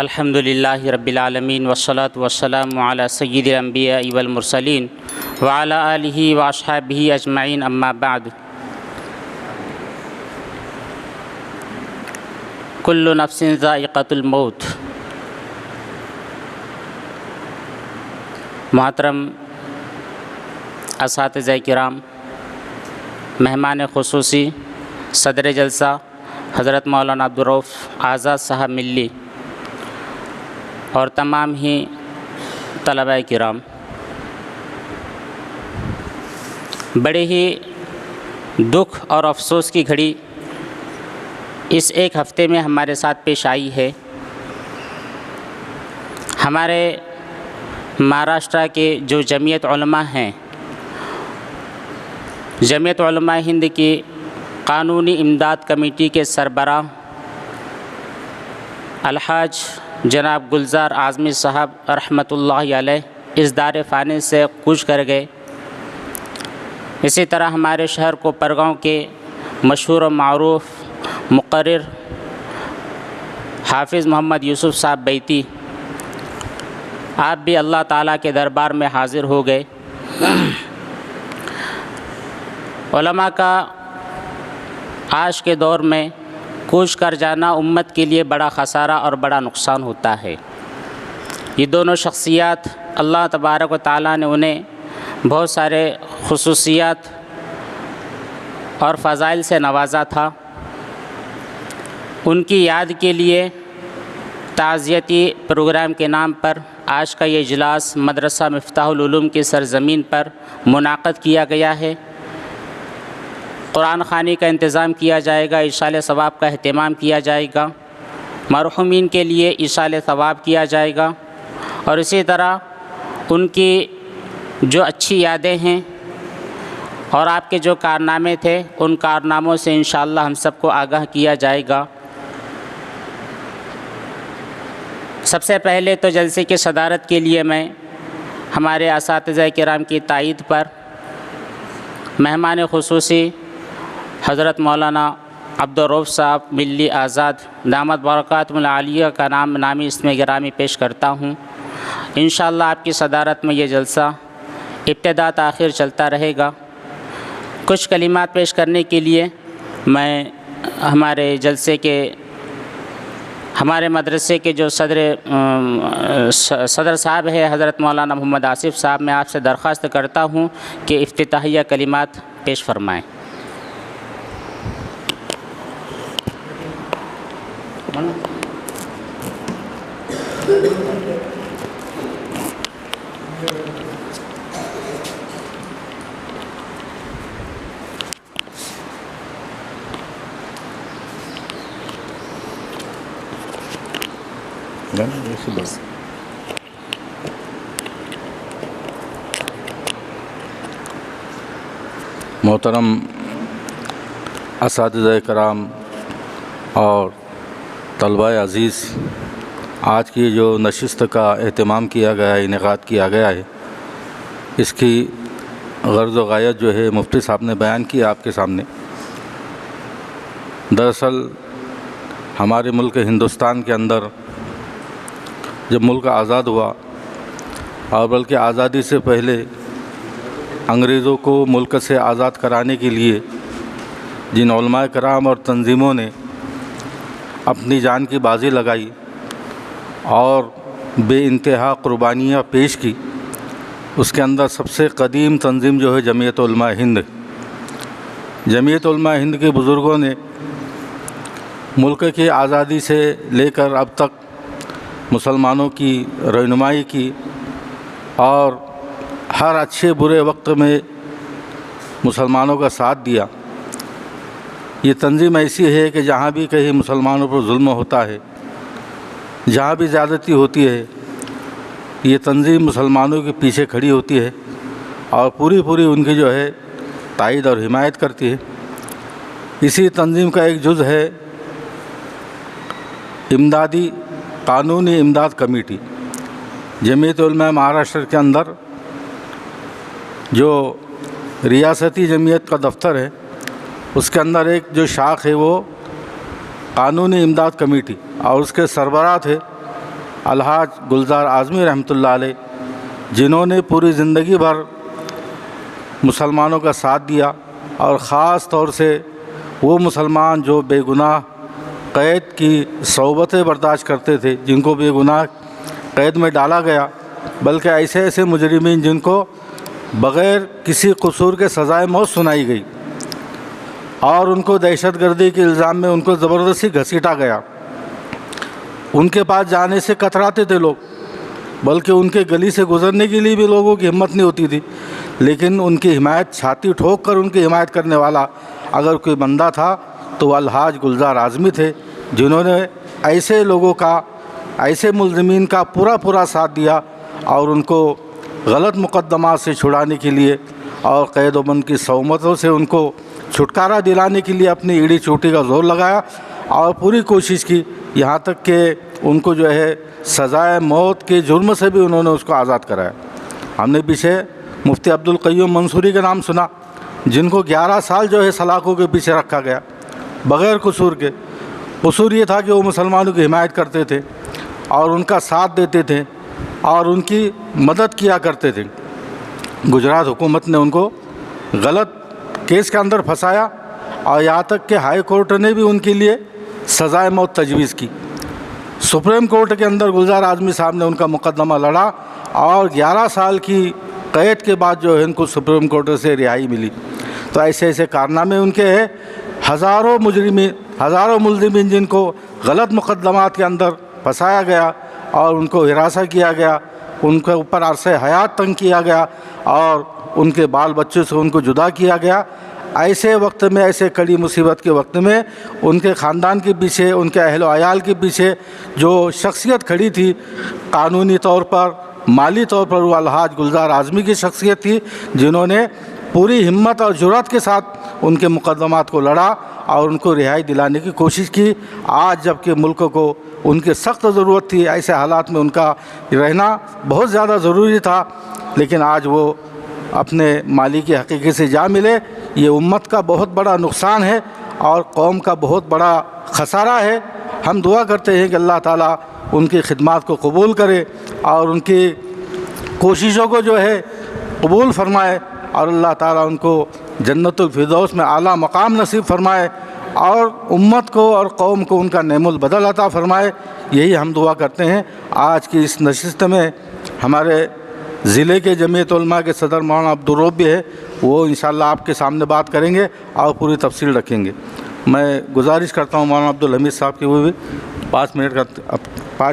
الحمد للہ رب العالمین والصلاة والسلام علی سید الانبیاء والمرسلین وعلی آلہ واصحابہ اجمعین اما بعد۔ کل نفس ذائقۃ الموت۔ محترم اساتذہ کرام، مہمان خصوصی صدر جلسہ حضرت مولانا عبدالرؤف آزاد صاحب ملی اور تمام ہی طلباء کرام، بڑے ہی دکھ اور افسوس کی گھڑی اس ایک ہفتے میں ہمارے ساتھ پیش آئی ہے۔ ہمارے مہاراشٹر کے جو جمعیت علماء ہیں، جمعیت علماء ہند کی قانونی امداد کمیٹی کے سربراہ الحاج جناب گلزار اعظمی صاحب رحمۃ اللہ علیہ اس دار فانی سے کوچ کر گئے۔ اسی طرح ہمارے شہر کوپرگاؤں کے مشہور و معروف مقرر حافظ محمد یوسف صاحب بیتی، آپ بھی اللہ تعالیٰ کے دربار میں حاضر ہو گئے۔ علماء کا آج کے دور میں کوچ کر جانا امت کے لیے بڑا خسارہ اور بڑا نقصان ہوتا ہے۔ یہ دونوں شخصیات اللہ تبارک و تعالیٰ نے انہیں بہت سارے خصوصیات اور فضائل سے نوازا تھا۔ ان کی یاد کے لیے تعزیتی پروگرام کے نام پر آج کا یہ اجلاس مدرسہ مفتاح العلوم کی سرزمین پر منعقد کیا گیا ہے۔ قرآن خوانی کا انتظام کیا جائے گا، ایصال ثواب کا اہتمام کیا جائے گا، مرحومین کے لیے ایصال ثواب کیا جائے گا، اور اسی طرح ان کی جو اچھی یادیں ہیں اور آپ کے جو کارنامے تھے ان کارناموں سے انشاءاللہ ہم سب کو آگاہ کیا جائے گا۔ سب سے پہلے تو جلسے کی صدارت کے لیے میں ہمارے اساتذہ کرام کی تائید پر مہمان خصوصی حضرت مولانا عبدالرؤف صاحب ملی آزاد دامت برکاتہم العالیہ کا نامی اسم گرامی پیش کرتا ہوں۔ انشاءاللہ آپ کی صدارت میں یہ جلسہ ابتدا تاخیر چلتا رہے گا۔ کچھ کلمات پیش کرنے کے لیے میں ہمارے جلسے کے ہمارے مدرسے کے جو صدر صاحب ہے حضرت مولانا محمد آصف صاحب، میں آپ سے درخواست کرتا ہوں کہ افتتاحیہ کلمات پیش فرمائیں۔ محترم اساتذہ کرام اور طلباء عزیز، آج کی جو نشست کا اہتمام کیا گیا ہے، انعقاد کیا گیا ہے، اس کی غرض و غایت جو ہے مفتی صاحب نے بیان کیا آپ کے سامنے۔ دراصل ہمارے ملک ہندوستان کے اندر جب ملک آزاد ہوا، اور بلکہ آزادی سے پہلے انگریزوں کو ملک سے آزاد کرانے کے لیے جن علماء کرام اور تنظیموں نے اپنی جان کی بازی لگائی اور بے انتہا قربانیاں پیش کی، اس کے اندر سب سے قدیم تنظیم جو ہے جمعیت علماء ہند۔ جمعیت علماء ہند کے بزرگوں نے ملک کی آزادی سے لے کر اب تک مسلمانوں کی رہنمائی کی، اور ہر اچھے برے وقت میں مسلمانوں کا ساتھ دیا۔ یہ تنظیم ایسی ہے کہ جہاں بھی کہیں مسلمانوں پر ظلم ہوتا ہے، جہاں بھی زیادتی ہوتی ہے، یہ تنظیم مسلمانوں کے پیچھے کھڑی ہوتی ہے اور پوری ان کی جو ہے تائید اور حمایت کرتی ہے۔ اسی تنظیم کا ایک جز ہے امدادی قانونی امداد کمیٹی۔ جمعیت علماء مہاراشٹر کے اندر جو ریاستی جمعیت کا دفتر ہے، اس کے اندر ایک جو شاخ ہے وہ قانونی امداد کمیٹی، اور اس کے سربراہ تھے الحاج گلزار اعظمی رحمۃ اللہ علیہ، جنہوں نے پوری زندگی بھر مسلمانوں کا ساتھ دیا، اور خاص طور سے وہ مسلمان جو بے گناہ قید کی صعوبتیں برداشت کرتے تھے، جن کو بے گناہ قید میں ڈالا گیا، بلکہ ایسے ایسے مجرمین جن کو بغیر کسی قصور کے سزائے موت سنائی گئی اور ان کو دہشت گردی کے الزام میں ان کو زبردستی گھسیٹا گیا، ان کے پاس جانے سے کتراتے تھے لوگ، بلکہ ان کے گلی سے گزرنے کے لیے بھی لوگوں کی ہمت نہیں ہوتی تھی، لیکن ان کی حمایت، چھاتی ٹھوک کر ان کی حمایت کرنے والا اگر کوئی بندہ تھا تو وہ الحاج گلزار اعظمی تھے، جنہوں نے ایسے لوگوں کا، ایسے ملزمین کا پورا ساتھ دیا اور ان کو غلط مقدمات سے چھڑانے کے لیے اور قید و بند کی صعوبتوں سے ان کو چھٹکارا دلانے کے لیے اپنی ایڑی چوٹی کا زور لگایا اور پوری کوشش کی، یہاں تک کہ ان کو جو ہے سزائے موت کے جرم سے بھی انہوں نے اس کو آزاد کرایا۔ ہم نے پیچھے مفتی عبدالقیوم منصوری کا نام سنا، جن کو 11 سال جو ہے سلاخوں کے پیچھے رکھا گیا بغیر قصور کے۔ قصور یہ تھا کہ وہ مسلمانوں کی حمایت کرتے تھے اور ان کا ساتھ دیتے تھے اور ان کی مدد کیا کرتے تھے۔ گجرات حکومت نے ان کو غلط کیس کے اندر پھنسایا اور یہاں تک کہ ہائی کورٹ نے بھی ان کے لیے سزائے موت تجویز کی۔ سپریم کورٹ کے اندر گلزار اعظمی صاحب نے ان کا مقدمہ لڑا اور 11 سال کی قید کے بعد جو ہے ان کو سپریم کورٹ سے رہائی ملی۔ تو ایسے ایسے کارنامے ان کے ہیں، ہزاروں ملزمین جن کو غلط مقدمات کے اندر پھنسایا گیا اور ان کو ہراساں کیا گیا، ان کے اوپر عرصہ حیات تنگ کیا گیا اور ان کے بال بچوں سے ان کو جدا کیا گیا۔ ایسے وقت میں، ایسے کڑی مصیبت کے وقت میں ان کے خاندان کے پیچھے، ان کے اہل و عیال کے پیچھے جو شخصیت کھڑی تھی، قانونی طور پر، مالی طور پر، وہ الحاج گلزار اعظمی کی شخصیت تھی، جنہوں نے پوری ہمت اور جرأت کے ساتھ ان کے مقدمات کو لڑا اور ان کو رہائی دلانے کی کوشش کی۔ آج جب کہ ملک کو ان کی سخت ضرورت تھی، ایسے حالات میں ان کا رہنا بہت زیادہ ضروری تھا، لیکن آج وہ اپنے مالی کی حقیقت سے جا ملے۔ یہ امت کا بہت بڑا نقصان ہے اور قوم کا بہت بڑا خسارہ ہے۔ ہم دعا کرتے ہیں کہ اللہ تعالیٰ ان کی خدمات کو قبول کرے اور ان کی کوششوں کو جو ہے قبول فرمائے، اور اللہ تعالیٰ ان کو جنت الفردوس میں اعلیٰ مقام نصیب فرمائے اور امت کو اور قوم کو ان کا نعم البدل عطا فرمائے۔ یہی ہم دعا کرتے ہیں۔ آج کی اس نشست میں ہمارے ضلع کے جمعیت علماء کے صدر مولانا عبدالرؤف بھی ہے، وہ انشاءاللہ آپ کے سامنے بات کریں گے اور پوری تفصیل رکھیں گے۔ میں گزارش کرتا ہوں مولانا عبدالحمید صاحب کی وہ بھی 5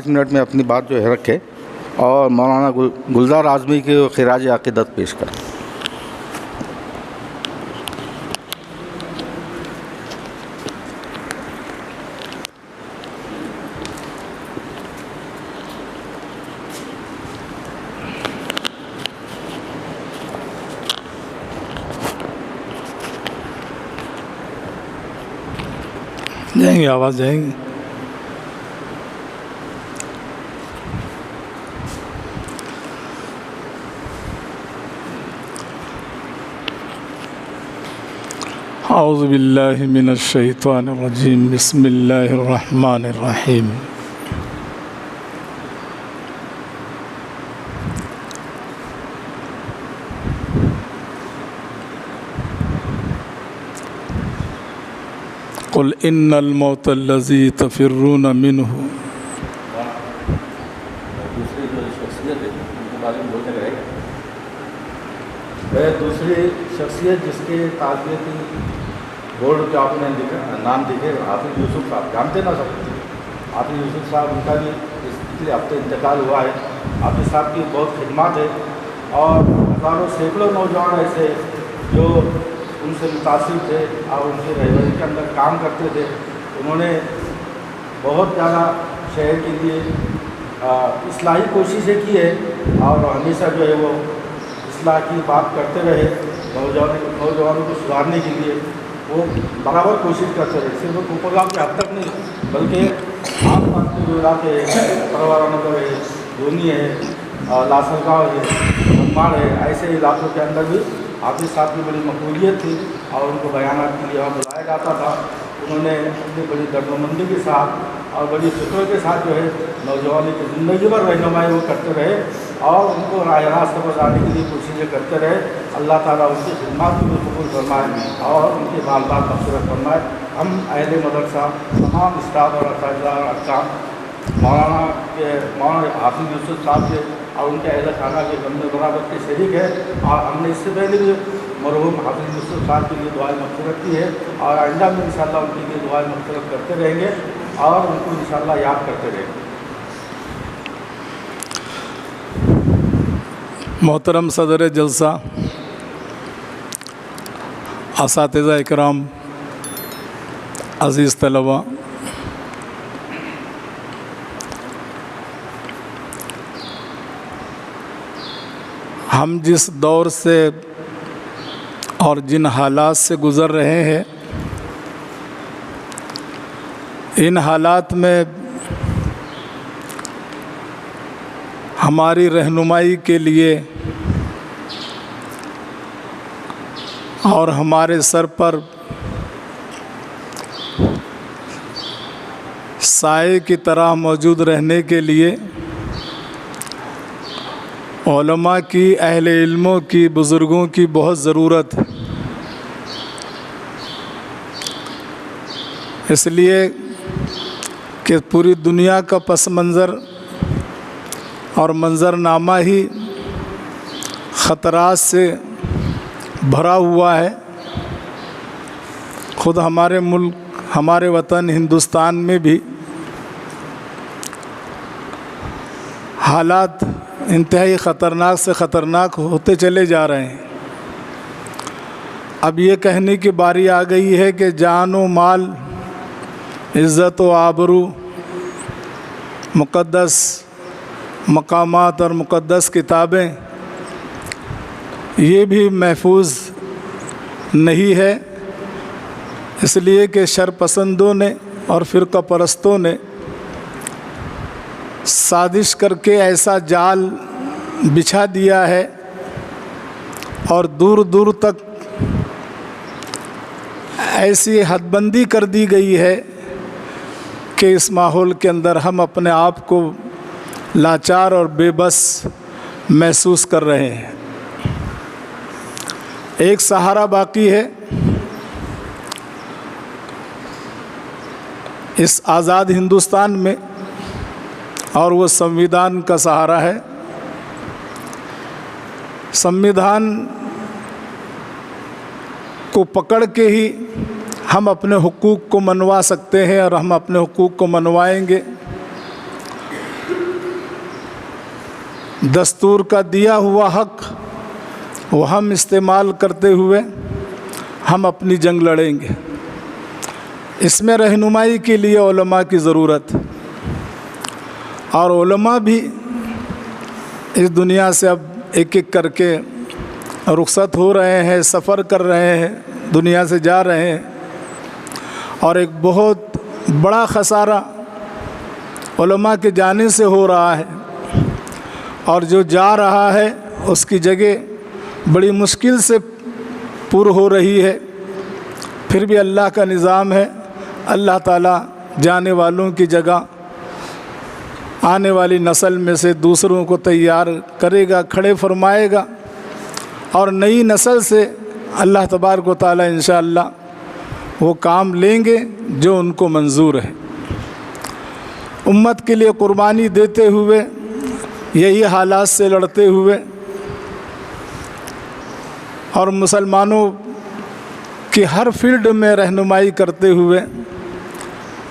منٹ میں اپنی بات جو ہے رکھے اور مولانا گلزار اعظمی کے خراج عقیدت پیش کریں۔ جائیں گے، آواز جائیں گے۔ اعوذ باللہ من الشیطان الرجیم، بسم اللہ الرحمن الرحیم۔ قل ان الموت الذی تفرون منہ۔ دوسری جو شخصیت ہے ان کے بارے میں بولنے کا ہے، دوسری شخصیت جس کے تعزیتی بورڈ کے آپ نے نام دکھے، حافظ یوسف صاحب، جانتے نا سب؟ حافظ یوسف صاحب، ان کا بھی پچھلے ہفتے انتقال ہوا ہے۔ حافظ صاحب کی بہت خدمات ہے اور ہزاروں سینکڑوں نوجوان ایسے جو ان سے متاثر تھے اور ان کے رہبری کے اندر کام کرتے تھے۔ انہوں نے بہت زیادہ شہر کے لیے اصلاحی کوششیں کی ہے اور ہمیشہ جو ہے وہ اصلاح کی بات کرتے رہے، نوجوانوں کو سدھارنے کے لیے وہ برابر کوشش کرتے رہے۔ صرف کوپرگاؤں کے حد تک نہیں بلکہ آس پاس کے جو علاقے ہیں، پروارہ نگر ہے، دھونی ہے، لاسرگاؤں ہے، منماڑ ہے، ایسے علاقوں کے اندر بھی حافظ صاحب کی بڑی مقبولیت تھی اور ان کو بیانات کے لیے وہاں بلایا جاتا تھا۔ انہوں نے اپنی بڑی درد و مندی کے ساتھ اور بڑی فکر کے ساتھ جو ہے نوجوانوں کی زندگی بھر رہنمائی وہ کرتے رہے اور ان کو راہ راست پر لانے کے لیے کوششیں کرتے رہے۔ اللہ تعالیٰ ان کی خدمات کو بھی قبول فرمائے اور ان کے بال بال مغفرت فرمائے۔ ہم اہل مدرسہ تمام اسٹاف اور اساتذہ اور احکام مولانا حافظ یوسف صاحب کے اور ان کے اہل خانہ کے غم برابر کے شریک ہے، اور ہم نے اس سے پہلے بھی مرحوم حافظ یوسف صاحب کے لیے دعائیں مغفرت کی ہے، اور آئندہ میں انشاءاللہ ان کے لیے دعائیں مغفرت کرتے رہیں گے اور ان کو انشاءاللہ یاد کرتے رہیں گے۔ محترم صدر جلسہ، اساتذہ اکرام، عزیز طلباء، ہم جس دور سے اور جن حالات سے گزر رہے ہیں، ان حالات میں ہماری رہنمائی کے لیے اور ہمارے سر پر سائے کی طرح موجود رہنے کے لیے علماء کی، اہل علموں کی، بزرگوں کی بہت ضرورت ہے۔ اس لیے کہ پوری دنیا کا پس منظر اور منظرنامہ ہی خطرات سے بھرا ہوا ہے۔ خود ہمارے ملک، ہمارے وطن ہندوستان میں بھی حالات انتہائی خطرناک سے خطرناک ہوتے چلے جا رہے ہیں۔ اب یہ کہنے کی باری آ گئی ہے کہ جان و مال، عزت و آبرو، مقدس مقامات اور مقدس کتابیں یہ بھی محفوظ نہیں ہے، اس لیے کہ شر پسندوں نے اور فرقہ پرستوں نے سازش کر کے ایسا جال بچھا دیا ہے اور دور دور تک ایسی حد بندی کر دی گئی ہے کہ اس ماحول کے اندر ہم اپنے آپ کو لاچار اور بے بس محسوس کر رہے ہیں۔ ایک سہارا باقی ہے اس آزاد ہندوستان میں، اور وہ سمویدھان کا سہارا ہے۔ سمویدھان کو پکڑ کے ہی ہم اپنے حقوق کو منوا سکتے ہیں، اور ہم اپنے حقوق کو منوائیں گے۔ دستور کا دیا ہوا حق وہ ہم استعمال کرتے ہوئے ہم اپنی جنگ لڑیں گے۔ اس میں رہنمائی کے لیے علماء کی ضرورت، اور علماء بھی اس دنیا سے اب ایک ایک کر کے رخصت ہو رہے ہیں، سفر کر رہے ہیں، دنیا سے جا رہے ہیں، اور ایک بہت بڑا خسارہ علماء کے جانے سے ہو رہا ہے، اور جو جا رہا ہے اس کی جگہ بڑی مشکل سے پر ہو رہی ہے۔ پھر بھی اللہ کا نظام ہے، اللہ تعالیٰ جانے والوں کی جگہ آنے والی نسل میں سے دوسروں کو تیار کرے گا، کھڑے فرمائے گا، اور نئی نسل سے اللہ تبارک و تعالیٰ انشاءاللہ وہ کام لیں گے جو ان کو منظور ہے۔ امت کے لیے قربانی دیتے ہوئے، یہی حالات سے لڑتے ہوئے، اور مسلمانوں کی ہر فیلڈ میں رہنمائی کرتے ہوئے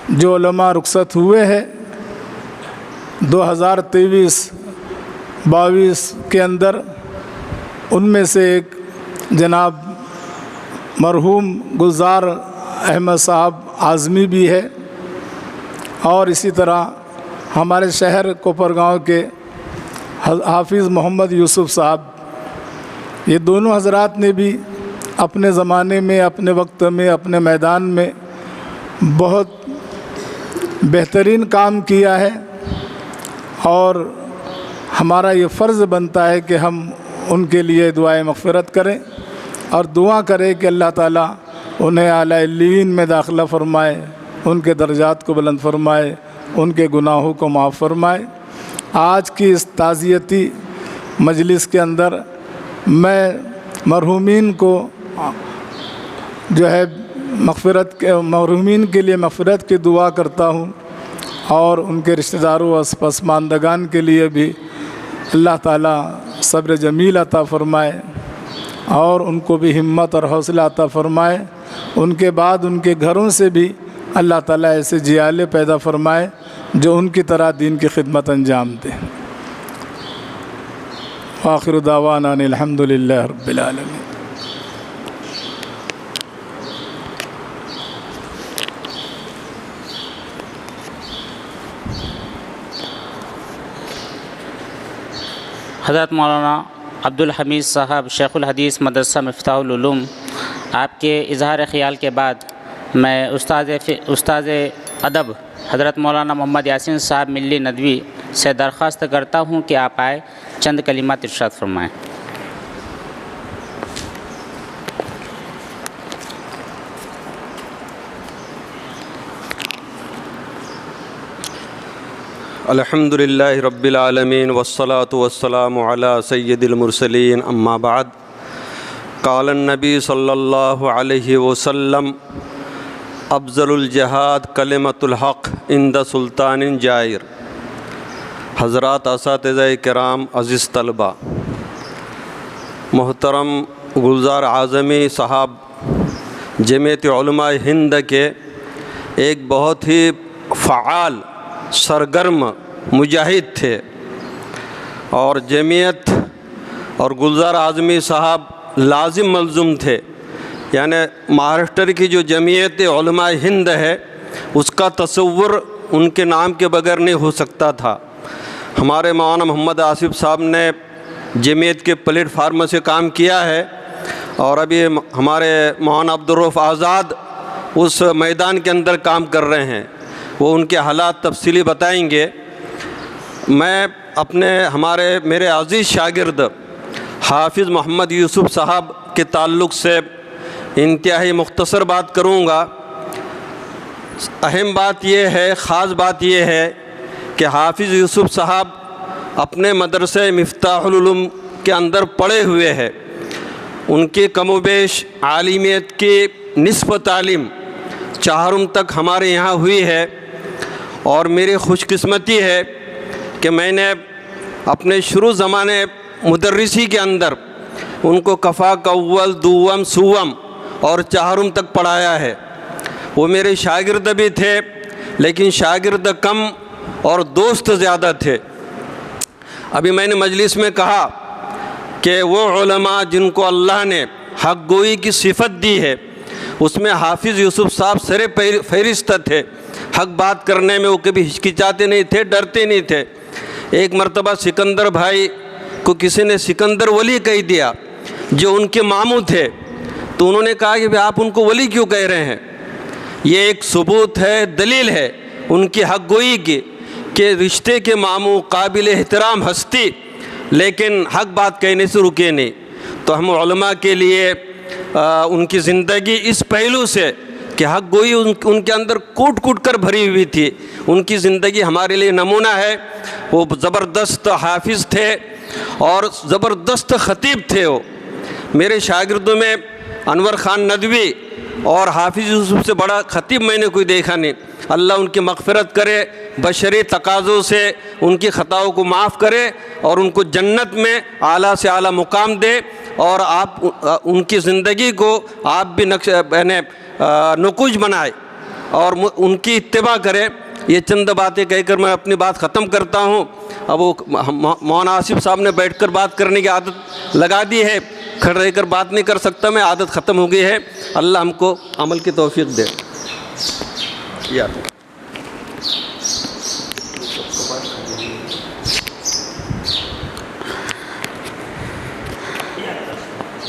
جو علماء رخصت ہوئے ہیں 2023-22 کے اندر، ان میں سے ایک جناب مرحوم گلزار احمد صاحب اعظمی بھی ہے، اور اسی طرح ہمارے شہر کوپر گاؤں کے حافظ محمد یوسف صاحب، یہ دونوں حضرات نے بھی اپنے زمانے میں، اپنے وقت میں، اپنے میدان میں بہت بہترین کام کیا ہے، اور ہمارا یہ فرض بنتا ہے کہ ہم ان کے لیے دعائے مغفرت کریں اور دعا کریں کہ اللہ تعالیٰ انہیں اعلیٰ علیین میں داخلہ فرمائے، ان کے درجات کو بلند فرمائے، ان کے گناہوں کو معاف فرمائے۔ آج کی اس تعزیتی مجلس کے اندر میں مرحومین کو جو ہے مرحومین کے لیے مغفرت کی دعا کرتا ہوں، اور ان کے رشتہ داروں و پسماندگان کے لیے بھی اللہ تعالیٰ صبر جمیل عطا فرمائے اور ان کو بھی ہمت اور حوصلہ عطا فرمائے۔ ان کے بعد ان کے گھروں سے بھی اللہ تعالیٰ ایسے جیالے پیدا فرمائے جو ان کی طرح دین کی خدمت انجام دیں۔ آخر دعوانا ان الحمد للہ رب العالمین۔ حضرت مولانا عبدالحمید صاحب شیخ الحدیث مدرسہ مفتاح العلوم، آپ کے اظہار خیال کے بعد میں استاد ادب حضرت مولانا محمد یاسین صاحب ملی ندوی سے درخواست کرتا ہوں کہ آپ آئے چند کلمات ارشاد فرمائیں۔ الحمد للہ رب العالمین والصلاة والسلام علی سید المرسلین، اما بعد۔ قال النبی صلی اللہ علیہ وسلم افضل الجہاد کلمۃ الحق عند سلطان جائر۔ حضرات اساتذہ کرام، عزیز طلبہ، محترم گلزار اعظمی صاحب جمعیت علماء ہند کے ایک بہت ہی فعال سرگرم مجاہد تھے، اور جمعیت اور گلزار اعظمی صاحب لازم ملزوم تھے، یعنی مہاراشٹر کی جو جمعیت علماء ہند ہے اس کا تصور ان کے نام کے بغیر نہیں ہو سکتا تھا۔ ہمارے مولانا محمد آصف صاحب نے جمعیت کے پلیٹ فارم سے کام کیا ہے، اور ابھی ہمارے مولانا عبدالرؤف آزاد اس میدان کے اندر کام کر رہے ہیں، وہ ان کے حالات تفصیلی بتائیں گے۔ میں میرے عزیز شاگرد حافظ محمد یوسف صاحب کے تعلق سے انتہائی مختصر بات کروں گا۔ اہم بات یہ ہے، خاص بات یہ ہے کہ حافظ یوسف صاحب اپنے مدرسے مفتاح العلوم کے اندر پڑھے ہوئے ہیں۔ ان کی کم و بیش عالمیت کی نصف تعلیم چہارم تک ہمارے یہاں ہوئی ہے، اور میری خوش قسمتی ہے کہ میں نے اپنے شروع زمانے مدرسی کے اندر ان کو کفا کا اول دوم سوم اور چہارم تک پڑھایا ہے۔ وہ میرے شاگرد بھی تھے، لیکن شاگرد کم اور دوست زیادہ تھے۔ ابھی میں نے مجلس میں کہا کہ وہ علماء جن کو اللہ نے حق گوئی کی صفت دی ہے، اس میں حافظ یوسف صاحب سر فہرست تھے۔ حق بات کرنے میں وہ کبھی ہچکچاتے نہیں تھے، ڈرتے نہیں تھے۔ ایک مرتبہ سکندر بھائی کو کسی نے سکندر ولی کہہ دیا جو ان کے ماموں تھے، تو انہوں نے کہا کہ آپ ان کو ولی کیوں کہہ رہے ہیں؟ یہ ایک ثبوت ہے، دلیل ہے ان کی حق گوئی کی کہ رشتے کے ماموں قابل احترام ہستی، لیکن حق بات کہنے سے رکے نہیں۔ تو ہم علماء کے لیے ان کی زندگی اس پہلو سے کہ حق گوئی ان کے اندر کوٹ کوٹ کر بھری ہوئی تھی، ان کی زندگی ہمارے لیے نمونہ ہے۔ وہ زبردست حافظ تھے اور زبردست خطیب تھے۔ وہ میرے شاگردوں میں انور خان ندوی اور حافظ یوسف سے بڑا خطیب میں نے کوئی دیکھا نہیں۔ اللہ ان کی مغفرت کرے، بشری تقاضوں سے ان کی خطاؤں کو معاف کرے، اور ان کو جنت میں اعلیٰ سے اعلیٰ مقام دے، اور آپ ان کی زندگی کو آپ بھی نقوش بنائے اور ان کی اتباع کرے۔ یہ چند باتیں کہہ کر میں اپنی بات ختم کرتا ہوں۔ اب وہ مولانا آصف صاحب نے بیٹھ کر بات کرنے کی عادت لگا دی ہے، کھڑے رہ کر بات نہیں کر سکتا میں، عادت ختم ہو گئی ہے۔ اللہ ہم کو عمل کی توفیق دے۔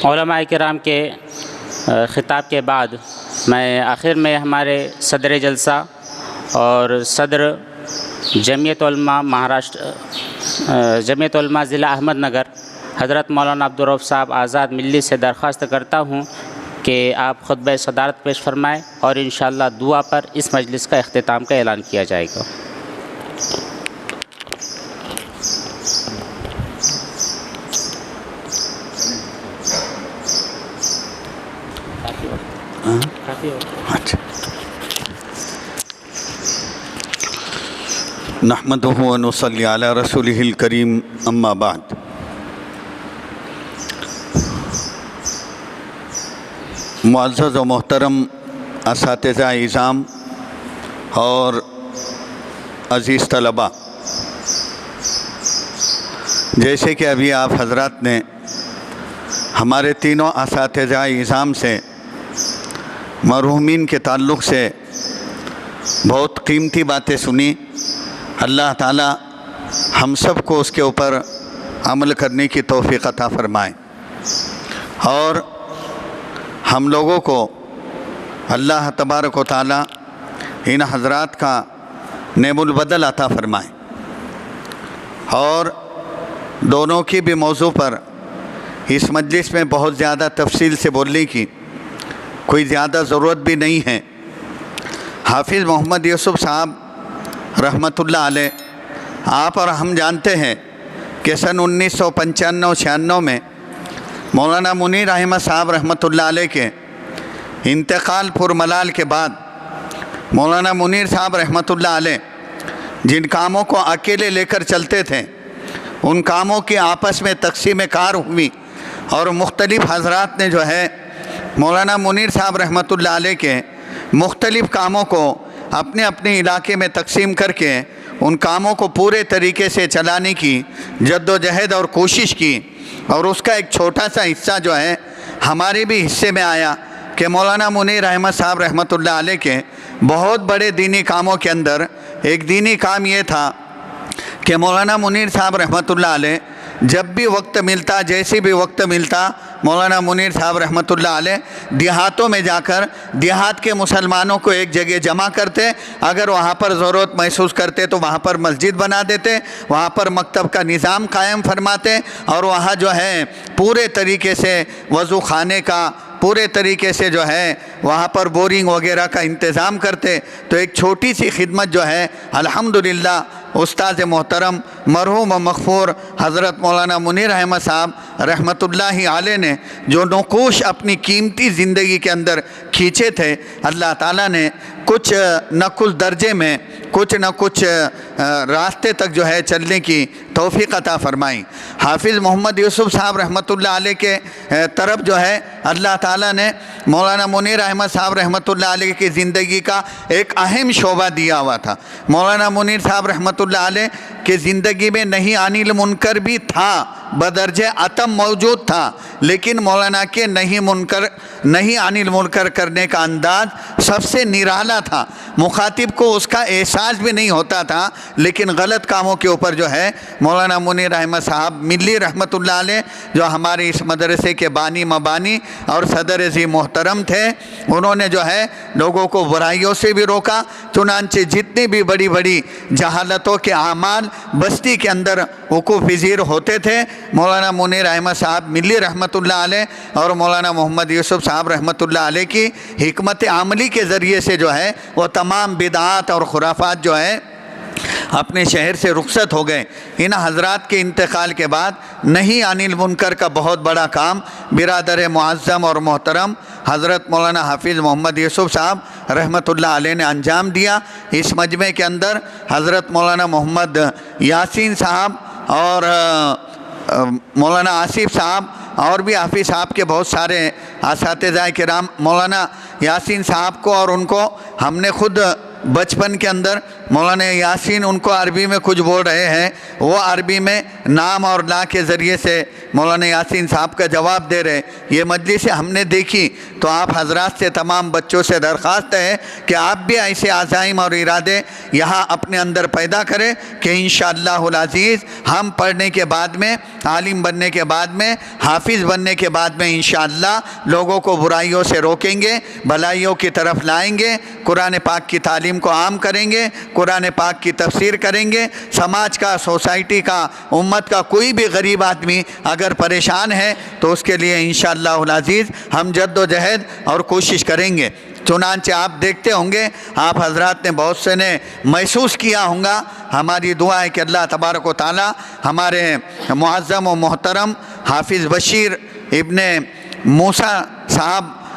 علماء کرام کے خطاب کے بعد میں آخر میں ہمارے صدر جلسہ اور صدر جمعیت علماء جمعیت علماء ضلع احمد نگر حضرت مولانا عبدالرؤف صاحب آزاد ملی سے درخواست کرتا ہوں کہ آپ خطبہ صدارت پیش فرمائیں، اور انشاءاللہ دعا پر اس مجلس کا اختتام کا اعلان کیا جائے گا۔ اچھا نحمدہ و نصلی علی رسولہ الکریم اما بعد. معزز و محترم اساتذہ اعزام اور عزیز طلباء، جیسے کہ ابھی آپ حضرات نے ہمارے تینوں اساتذہ اعزام سے مرحومین کے تعلق سے بہت قیمتی باتیں سنی. اللہ تعالی ہم سب کو اس کے اوپر عمل کرنے کی توفیق عطا فرمائے اور ہم لوگوں کو اللہ تبارک و تعالی ان حضرات کا نعم البدل عطا فرمائے. اور دونوں کی بھی موضوع پر اس مجلس میں بہت زیادہ تفصیل سے بولنے کی کوئی زیادہ ضرورت بھی نہیں ہے. حافظ محمد یوسف صاحب رحمۃ اللہ علیہ، آپ اور ہم جانتے ہیں کہ سن 1995-96 میں مولانا منیر احمد صاحب رحمۃ اللہ علیہ کے انتقال پر ملال کے بعد مولانا منیر صاحب رحمۃ اللہ علیہ جن کاموں کو اکیلے لے کر چلتے تھے ان کاموں کی آپس میں تقسیم کار ہوئی اور مختلف حضرات نے جو ہے مولانا منیر صاحب رحمۃ اللہ علیہ کے مختلف کاموں کو اپنے اپنے علاقے میں تقسیم کر کے ان کاموں کو پورے طریقے سے چلانے کی جد و جہد اور کوشش کی. اور اس کا ایک چھوٹا سا حصہ جو ہے ہمارے بھی حصے میں آیا کہ مولانا منیر احمد صاحب رحمۃ اللہ علیہ کے بہت بڑے دینی کاموں کے اندر ایک دینی کام یہ تھا کہ مولانا منیر صاحب رحمۃ اللہ علیہ جب بھی وقت ملتا، جیسے بھی وقت ملتا، مولانا منیر صاحب رحمۃ اللہ علیہ دیہاتوں میں جا کر دیہات کے مسلمانوں کو ایک جگہ جمع کرتے. اگر وہاں پر ضرورت محسوس کرتے تو وہاں پر مسجد بنا دیتے، وہاں پر مکتب کا نظام قائم فرماتے اور وہاں جو ہے پورے طریقے سے وضو خانے کا پورے طریقے سے جو ہے وہاں پر بورنگ وغیرہ کا انتظام کرتے. تو ایک چھوٹی سی خدمت جو ہے الحمدللہ استاد محترم مرحوم و مغفور حضرت مولانا منیر احمد صاحب رحمۃ اللہ علیہ نے جو نقوش اپنی قیمتی زندگی کے اندر کھینچے تھے، اللہ تعالیٰ نے کچھ نہ کچھ درجے میں کچھ نہ کچھ راستے تک جو ہے چلنے کی توفیق عطا فرمائی. حافظ محمد یوسف صاحب رحمۃ اللہ علیہ کے طرف جو ہے اللہ تعالیٰ نے مولانا منیر احمد صاحب رحمۃ اللہ علیہ کی زندگی کا ایک اہم شعبہ دیا ہوا تھا. مولانا منیر صاحب رحمۃ اللہ علیہ کہ زندگی میں نہیں انیل منکر بھی تھا، بدرجہ عتم موجود تھا، لیکن مولانا کے نہیں انیل منکر کرنے کا انداز سب سے نرالا تھا. مخاطب کو اس کا احساس بھی نہیں ہوتا تھا، لیکن غلط کاموں کے اوپر جو ہے مولانا منیر احمد صاحب ملی رحمۃ اللہ علیہ جو ہمارے اس مدرسے کے بانی مبانی اور صدر ذی محترم تھے، انہوں نے جو ہے لوگوں کو برائیوں سے بھی روکا. چنانچہ جتنی بھی بڑی بڑی جہالتوں کے اعمال بستی کے اندر وقوع پذیر ہوتے تھے، مولانا منیر احمد صاحب ملی رحمۃ اللہ علیہ اور مولانا محمد یوسف صاحب رحمۃ اللہ علیہ کی حکمت عملی کے ذریعے سے جو ہے وہ تمام بدعات اور خرافات جو ہے اپنے شہر سے رخصت ہو گئے. ان حضرات کے انتقال کے بعد نہیں انیل منکر کا بہت بڑا کام برادر معظم اور محترم حضرت مولانا حافظ محمد یوسف صاحب رحمۃ اللہ علیہ نے انجام دیا. اس مجمع کے اندر حضرت مولانا محمد یاسین صاحب اور مولانا آصف صاحب اور بھی حافظ صاحب کے بہت سارے اساتذہ کرام، مولانا یاسین صاحب کو اور ان کو ہم نے خود بچپن کے اندر مولانا یاسین ان کو عربی میں کچھ بول رہے ہیں، وہ عربی میں نام اور لا کے ذریعے سے مولانا یاسین صاحب کا جواب دے رہے. یہ مجلس ہم نے دیکھی تو آپ حضرات سے تمام بچوں سے درخواست ہے کہ آپ بھی ایسے عزائم اور ارادے یہاں اپنے اندر پیدا کریں کہ انشاءاللہ العزیز ہم پڑھنے کے بعد میں، عالم بننے کے بعد میں، حافظ بننے کے بعد میں انشاءاللہ لوگوں کو برائیوں سے روکیں گے، بھلائیوں کی طرف لائیں گے، قرآن پاک کی تعلیم کو عام کریں گے، قرآن پاک کی تفسیر کریں گے. سماج کا، سوسائٹی کا، امت کا کوئی بھی غریب آدمی اگر پریشان ہے تو اس کے لیے انشاءاللہ العزیز ہم جد و جہد اور کوشش کریں گے. چنانچہ آپ دیکھتے ہوں گے، آپ حضرات نے بہت سے نے محسوس کیا ہوں گا. ہماری دعا ہے کہ اللہ تبارک و تعالی ہمارے معظم و محترم حافظ بشیر ابن موسیٰ صاحب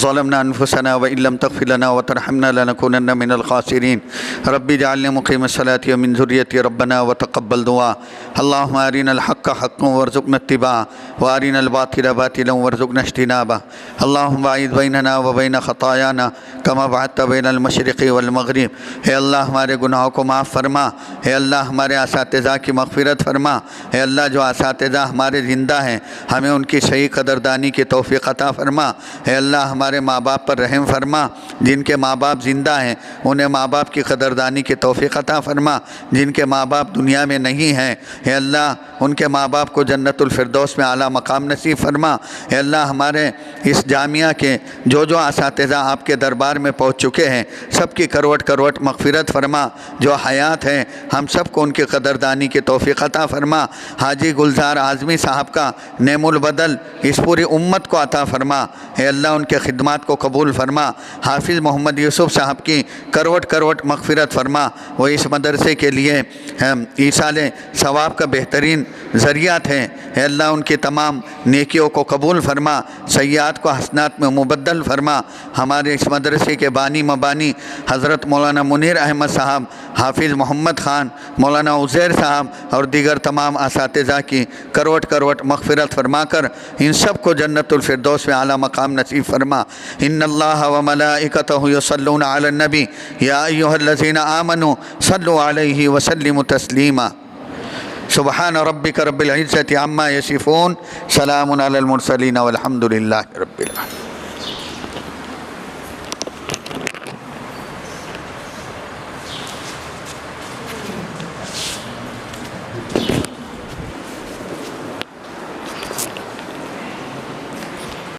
ظلمنا انفسنا وان لم تغفر لنا وترحمنا لنكونن من الخاسرین رب اجعلنی مقیم الصلاۃ ومن ذریتی ربنا وتقبل دعاء اللهم ارنا الحق حقا وارزقنا اتباعه وارنا الباطل باطلا وارزقنا اجتنابه اللهم باعد بیننا وبین خطایانا کما بعدت بین المشرق والمغرب۔ اے اللہ ہمارے گناہوں کو معاف فرما، اے اللہ ہمارے اساتذہ کی مغفرت فرما، اے اللہ جو اساتذہ ہمارے زندہ ہیں ہمیں ان کی صحیح قدردانی کی توفیق عطا فرما، اے اللہ ہمارے ماں باپ پر رحم فرما، جن کے ماں باپ زندہ ہیں انہیں ماں باپ کی قدردانی کی توفیق عطا فرما، جن کے ماں باپ دنیا میں نہیں ہیں اے اللہ ان کے ماں باپ کو جنت الفردوس میں اعلیٰ مقام نصیب فرما۔ اے اللہ ہمارے اس جامعہ کے جو اساتذہ آپ کے دربار میں پہنچ چکے ہیں سب کی کروٹ کروٹ مغفرت فرما، جو حیات ہیں ہم سب کو ان کی قدردانی کی توفیق عطا فرما۔ حاجی گلزار اعظمی صاحب کا نعم البدل اس پوری امت کو عطا فرما، اے اللہ ان کے خدمات کو قبول فرما۔ حافظ محمد یوسف صاحب کی کروٹ کروٹ مغفرت فرما، وہ اس مدرسے کے لیے ایصال ثواب کا بہترین ذریعہ تھے، اے اللہ ان کی تمام نیکیوں کو قبول فرما، سیئات کو حسنات میں مبدل فرما۔ ہمارے اس مدرسے کے بانی مبانی حضرت مولانا منیر احمد صاحب، حافظ محمد خان، مولانا عزیر صاحب اور دیگر تمام اساتذہ کی کروٹ کروٹ مغفرت فرما کر ان سب کو جنت الفردوس میں اعلیٰ مقام نصیب فرما۔ ان اللہ وملائکتہ یصلون علی النبی یا ایھا الذین آمنوا صلوا علیہ وسلموا تسلیما۔ سبحان ربک رب العزۃ عما یصفون، سلام علی المرسلین والحمد للہ رب العالمین۔